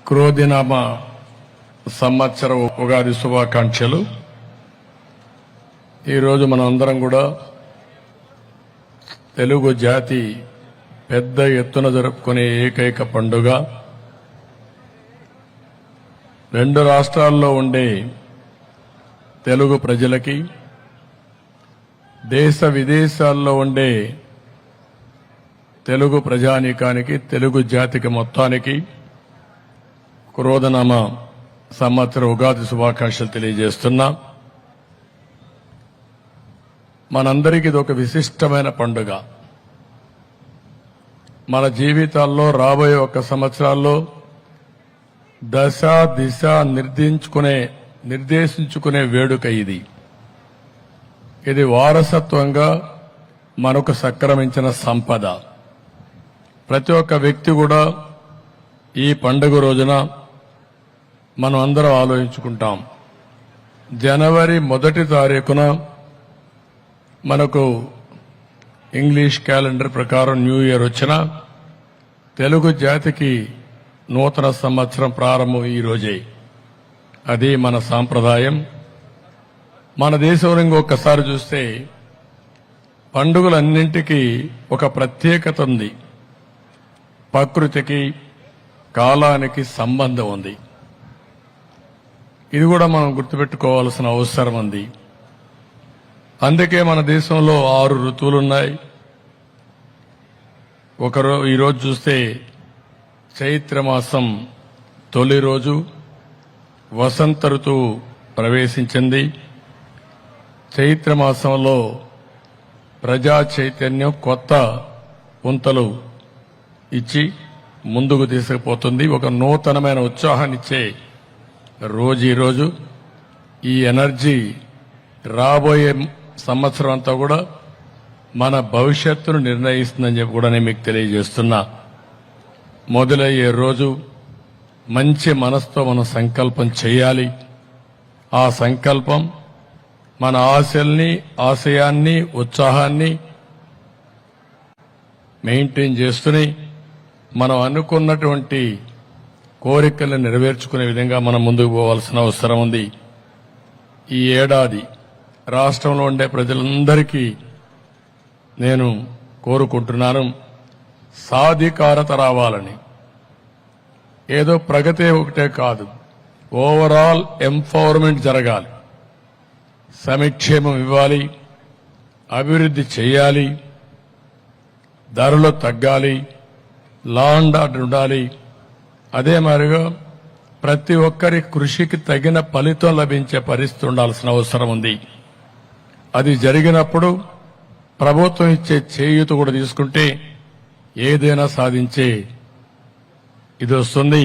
క్రోధినామ సంవత్సర ఉగాది శుభాకాంక్షలు. ఈరోజు మనం అందరం కూడా తెలుగు జాతి పెద్ద ఎత్తున జరుపుకునే ఏకైక పండుగ, రెండు రాష్ట్రాల్లో ఉండే తెలుగు ప్రజలకి, దేశ విదేశాల్లో ఉండే తెలుగు ప్రజానీకానికి, తెలుగు జాతికి మొత్తానికి క్రోధనామ సంవత్సర ఉగాది శుభాకాంక్షలు తెలియజేస్తున్నా. మనందరికీ ఇది ఒక విశిష్టమైన పండుగ. మన జీవితాల్లో రాబోయే 1 సంవత్సరాల్లో దశ దిశ నిర్దేశించుకునే వేడుక ఇది. ఇది వారసత్వంగా మనకు సంక్రమించిన సంపద. ప్రతి ఒక్క వ్యక్తి కూడా ఈ పండుగ రోజున మనం అందరం ఆలోచించుకుంటాం. జనవరి 1 తారీఖున మనకు ఇంగ్లీష్ క్యాలెండర్ ప్రకారం న్యూ ఇయర్ వచ్చిన తెలుగు జాతికి నూతన సంవత్సరం ప్రారంభం ఈ రోజే. అది మన సాంప్రదాయం. మన దేశంలో ఇంకొకసారి చూస్తే పండుగలన్నింటికీ ఒక ప్రత్యేకత ఉంది. ప్రకృతికి, కాలానికి సంబంధం ఉంది. ఇది కూడా మనం గుర్తుపెట్టుకోవాల్సిన అవసరం ఉంది. అందుకే మన దేశంలో 6 ఋతువులున్నాయి. ఈరోజు చూస్తే చైత్రమాసం తొలి రోజు వసంత ఋతువు ప్రవేశించింది. చైత్రమాసంలో ప్రజా చైతన్యం కొత్త పుంతలు ఇచ్చి ముందుకు తీసుకుపోతుంది. ఒక నూతనమైన ఉత్సాహాన్ని ఇచ్చే రోజు ఈరోజు. ఈ ఎనర్జీ రాబోయే సంవత్సరం అంతా కూడా మన భవిష్యత్తును నిర్ణయిస్తుందని చెప్పి కూడా నేను మీకు తెలియజేస్తున్నా. మొదలయ్యే రోజు మంచి మనసుతో మనం సంకల్పం చేయాలి. ఆ సంకల్పం మన ఆశల్ని, ఆశయాన్ని, ఉత్సాహాన్ని మెయింటైన్ చేస్తూనే మనం అనుకున్నటువంటి కోరికలను నెరవేర్చుకునే విధంగా మనం ముందుకు పోవాల్సిన అవసరం ఉంది. ఈ ఏడాది రాష్ట్రంలో ఉండే ప్రజలందరికీ నేను కోరుకుంటున్నాను, సాధికారత రావాలని. ఏదో ప్రగతి ఒకటే కాదు, ఓవరాల్ ఎంపవర్మెంట్ జరగాలి. సంక్షేమం ఇవ్వాలి, అభివృద్ధి చేయాలి, ధరలు తగ్గాలి, లా అండ్ ఆర్డర్ ఉండాలి. అదే మాదిరిగా ప్రతి ఒక్కరి కృషికి తగిన ఫలితం లభించే పరిస్థితి ఉండాల్సిన అవసరం ఉంది. అది జరిగినప్పుడు ప్రభుత్వం ఇచ్చే చేయూత కూడా తీసుకుంటే ఏదైనా సాధించే ఇది వస్తుంది.